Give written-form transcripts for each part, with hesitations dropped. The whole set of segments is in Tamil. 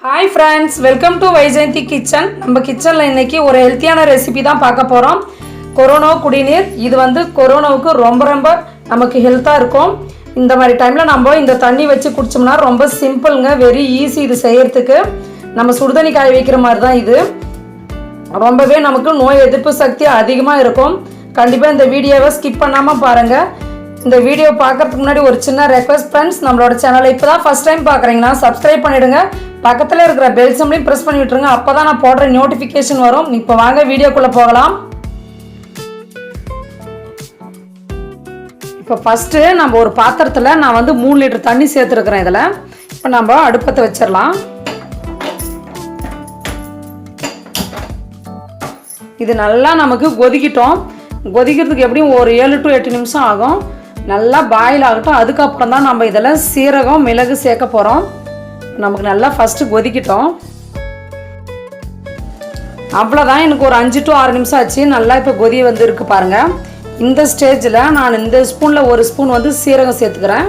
Hi friends, welcome to Vaijayanthi Kitchen. நம்ம கிச்சன்ல இன்னைக்கு ஒரு ஹெல்த்தியான ரெசிபி தான் பார்க்க போறோம். கொரோனா குடிநீர். இது வந்து கொரோனாவுக்கு ரொம்ப நமக்கு ஹெல்த்தா இருக்கும். இந்த மாதிரி டைம்ல நம்ம இந்த தண்ணி வச்சு குடிச்சோம்னா ரொம்ப சிம்பிள்ங்க, வெரி ஈஸி இது செய்யறதுக்கு. நம்ம சுடுதண்ணி காய வைக்கிற மாதிரி தான் இது. ரொம்பவே நமக்கு நோய் எதிர்ப்பு சக்தி அதிகமா இருக்கும். கண்டிப்பா இந்த வீடியோவை ஸ்கிப் பண்ணாம பாருங்க. இந்த வீடியோ பார்க்கறதுக்கு முன்னாடி ஒரு சின்ன ரெக்வெஸ்ட் ஃப்ரெண்ட்ஸ், நம்மளோட சேனலை இப்போதான் ஃபர்ஸ்ட் டைம் பார்க்குறீங்கன்னா சப்ஸ்கிரைப் பண்ணிடுங்க. பக்கத்தில் இருக்கிற பெல் சிம்பளையும் ப்ரெஸ் பண்ணி விட்டுருங்க. அப்போ தான் நான் போடுற நோட்டிஃபிகேஷன் வரும். இப்போ வாங்க வீடியோக்குள்ளே போகலாம். இப்போ ஃபஸ்ட்டு நம்ம ஒரு பாத்திரத்தில் நான் வந்து 3 லிட்டர் தண்ணி சேர்த்துருக்குறேன். இதில் இப்போ நம்ம அடுப்பத்தை வச்சிடலாம். இது நல்லா நமக்கு கொதிக்கிட்டோம். கொதிக்கிறதுக்கு எப்படியும் ஒரு 7 to 8 நிமிஷம் ஆகும். நல்லா பாயில் ஆகட்டும். அதுக்கப்புறம் தான் நம்ம இதில் சீரகம் மிளகு சேர்க்க போகிறோம். நமக்கு நல்லா ஃபஸ்ட்டு கொதிக்கிட்டோம். அவ்வளோதான், எனக்கு ஒரு 5 to 6 நிமிஷம் ஆச்சு. நல்லா இப்போ கொதி வந்து இருக்கு பாருங்கள். இந்த ஸ்டேஜில் நான் இந்த ஸ்பூனில் ஒரு ஸ்பூன் வந்து சீரகம் சேர்த்துக்கிறேன்.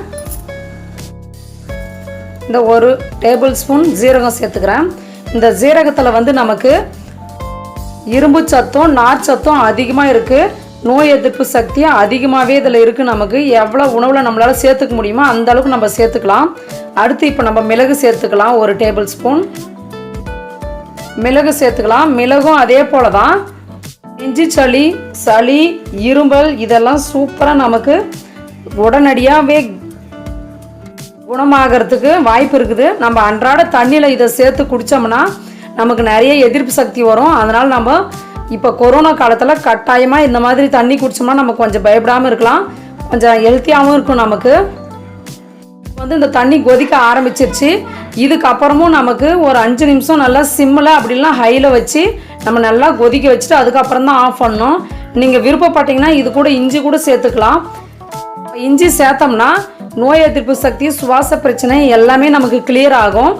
இந்த 1 டேபிள் ஸ்பூன் ஜீரகம் சேர்த்துக்கிறேன். இந்த ஜீரகத்தில் வந்து நமக்கு இரும்பு சத்தும் நார்ச்சத்தும் அதிகமாக இருக்குது. நோய் எதிர்ப்பு சக்தி அதிகமாகவே இதில் இருக்குது. நமக்கு எவ்வளோ உணவில் நம்மளால் சேர்த்துக்க முடியுமோ அந்த அளவுக்கு நம்ம சேர்த்துக்கலாம். அடுத்து இப்போ நம்ம மிளகு சேர்த்துக்கலாம். 1 டேபிள் ஸ்பூன் மிளகு சேர்த்துக்கலாம். மிளகும் அதே போல் தான். நெஞ்சு சளி இரும்பல் இதெல்லாம் சூப்பராக நமக்கு உடனடியாகவே குணமாகறதுக்கு வாய்ப்பு இருக்குது. நம்ம அன்றாட தண்ணியில் இதை சேர்த்து குடித்தோம்னா நமக்கு நிறைய எதிர்ப்பு சக்தி வரும். அதனால் நம்ம இப்போ கொரோனா காலத்தில் கட்டாயமாக இந்த மாதிரி தண்ணி குடிச்சோம்னா நம்ம கொஞ்சம் பயப்படாமல் இருக்கலாம். கொஞ்சம் ஹெல்த்தியாகவும் இருக்கும். நமக்கு வந்து இந்த தண்ணி கொதிக்க ஆரம்பிச்சிருச்சு. இதுக்கப்புறமும் நமக்கு ஒரு 5 நிமிஷம் நல்லா சிம்மில் அப்படிலாம் ஹையில் வச்சு நம்ம நல்லா கொதிக்க வச்சுட்டு அதுக்கப்புறம் தான் ஆஃப் பண்ணணும். நீங்கள் விருப்பப்பட்டீங்கன்னா இது கூட இஞ்சி கூட சேர்த்துக்கலாம். இஞ்சி சேர்த்தோம்னா நோய் எதிர்ப்பு சக்தி, சுவாச பிரச்சனை எல்லாமே நமக்கு கிளியர் ஆகும்.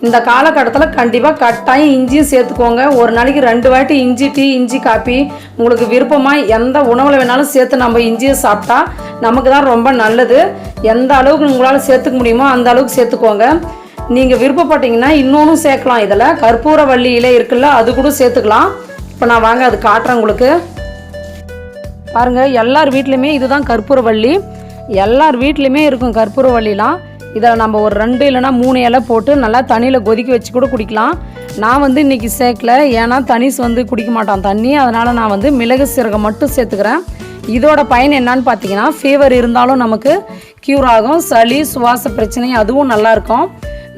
இந்த காலகட்டத்தில் கண்டிப்பாக கட்டாயம் இஞ்சியும் சேர்த்துக்கோங்க. ஒரு நாளைக்கு 2 வாட்டி இஞ்சி டீ, இஞ்சி காப்பி உங்களுக்கு விருப்பமாக எந்த உணவில் வேணாலும் சேர்த்து நம்ம இஞ்சியை சாப்பிட்டா நமக்கு தான் ரொம்ப நல்லது. எந்த அளவுக்கு உங்களால் சேர்த்துக்க முடியுமோ அந்த அளவுக்கு சேர்த்துக்கோங்க. நீங்கள் விருப்பப்பட்டீங்கன்னா இன்னொன்றும் சேர்க்கலாம். இதில் கற்பூரவள்ளி இலை இருக்குல்ல, அது கூட சேர்த்துக்கலாம். இப்போ நான் வாங்க அது காட்டுறேன் உங்களுக்கு. பாருங்கள், எல்லார் வீட்லேயுமே இதுதான் கற்பூரவள்ளி. எல்லார் வீட்லேயுமே இருக்கும் கற்பூரவள்ளிலாம். இதில் நம்ம ஒரு 2 இல்லைனா 3 இலை போட்டு நல்லா தண்ணியில் கொதிக்க வச்சு கூட குடிக்கலாம். நான் வந்து இன்றைக்கி சேர்க்கல, ஏன்னா தனிஸ் வந்து குடிக்க மாட்டான் தண்ணி. அதனால் நான் வந்து மிளகு சீரகம் மட்டும் சேர்த்துக்கிறேன். இதோட பயன் என்னன்னு பார்த்தீங்கன்னா, ஃபீவர் இருந்தாலும் நமக்கு க்யூர் ஆகும். சளி சுவாச பிரச்சனை அதுவும் நல்லாயிருக்கும்.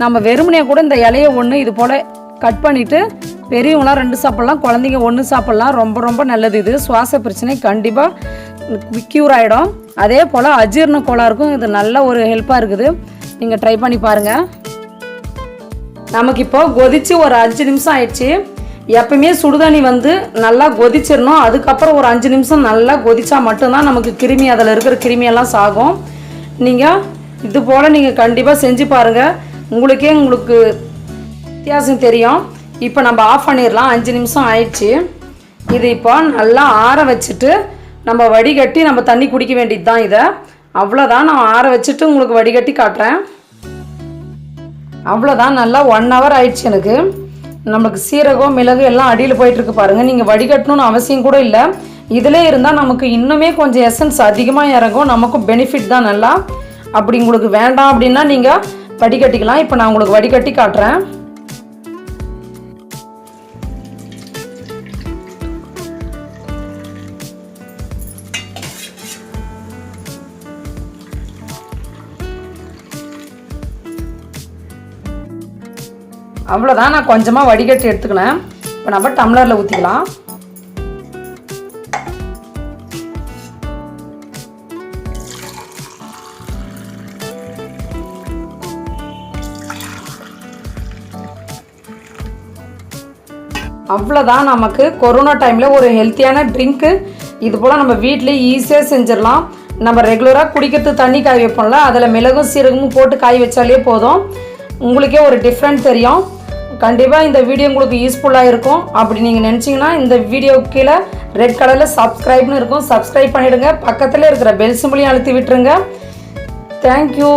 நம்ம வெறுமனையை கூட இந்த இலையை ஒன்று இது போல் கட் பண்ணிவிட்டு பெரியவங்களாம் 2 சாப்பிட்லாம், குழந்தைங்க 1 சாப்பிட்லாம். ரொம்ப நல்லது. இது சுவாச பிரச்சனை கண்டிப்பாக க்யூர் ஆகிடும். அதே போல் அஜீரண கோளாறுக்கும் இது நல்ல ஒரு ஹெல்ப்பாக இருக்குது. நீங்கள் ட்ரை பண்ணி பாருங்கள். நமக்கு இப்போ கொதித்து ஒரு 5 நிமிஷம் ஆயிடுச்சு. எப்பவுமே சுடுதண்ணி வந்து நல்லா கொதிச்சிடணும். அதுக்கப்புறம் ஒரு 5 நிமிஷம் நல்லா கொதிச்சா மட்டும்தான் நமக்கு கிருமி, அதில் இருக்கிற கிருமியெல்லாம் சாகும். நீங்கள் இது போல் நீங்கள் கண்டிப்பாக செஞ்சு பாருங்கள். உங்களுக்கு வித்தியாசம் தெரியும். இப்போ நம்ம ஆஃப் பண்ணிடலாம். 5 நிமிஷம் ஆயிடுச்சு. இது இப்போ நல்லா ஆற வச்சுட்டு நம்ம வடிகட்டி நம்ம தண்ணி குடிக்க வேண்டியது தான். இதை அவ்வளோதான், நான் ஆற வச்சுட்டு உங்களுக்கு வடிகட்டி காட்டுறேன். அவ்வளோதான், நல்லா 1 hour ஆயிடுச்சு. எனக்கு நமக்கு சீரகம் மிளகு எல்லாம் அடியில் போயிட்டுருக்கு பாருங்கள். நீங்கள் வடிகட்டணும்னு அவசியம் கூட இல்லை. இதிலே இருந்தால் நமக்கு இன்னுமே கொஞ்சம் எசன்ஸ் அதிகமாக இறங்கும். நமக்கும் பெனிஃபிட் தான் நல்லா. அப்படி உங்களுக்கு வேண்டாம் அப்படின்னா நீங்கள் வடிகட்டிக்கலாம். இப்போ நான் உங்களுக்கு வடிகட்டி காட்டுறேன். அவ்வளோதான், நான் கொஞ்சமாக வடிகட்டி எடுத்துக்கினேன். இப்போ நம்ம டம்ளரில் ஊற்றிக்கலாம். அவ்வளோதான், நமக்கு கொரோனா டைமில் ஒரு ஹெல்த்தியான ட்ரிங்க்கு இது போல் நம்ம வீட்டிலே ஈஸியாக செஞ்சிடலாம். நம்ம ரெகுலராக குடிக்கிறது தண்ணி காய வைப்போம்ல, அதில் மிளகும் சீரகமும் போட்டு காய வச்சாலே போதும். உங்களுக்கே ஒரு டிஃப்ரெண்ட் தெரியும். கண்டிப்பாக இந்த வீடியோ உங்களுக்கு யூஸ்ஃபுல்லாக இருக்கும். அப்படி நீங்கள் நினச்சிங்கன்னா இந்த வீடியோ கீழே ரெட் கலரில் சப்ஸ்கிரைப்னு இருக்கும், சப்ஸ்கிரைப் பண்ணிவிடுங்க. பக்கத்தில் இருக்கிற பெல் சிம்பளையும் அழுத்தி விட்டுருங்க. தேங்க்யூ.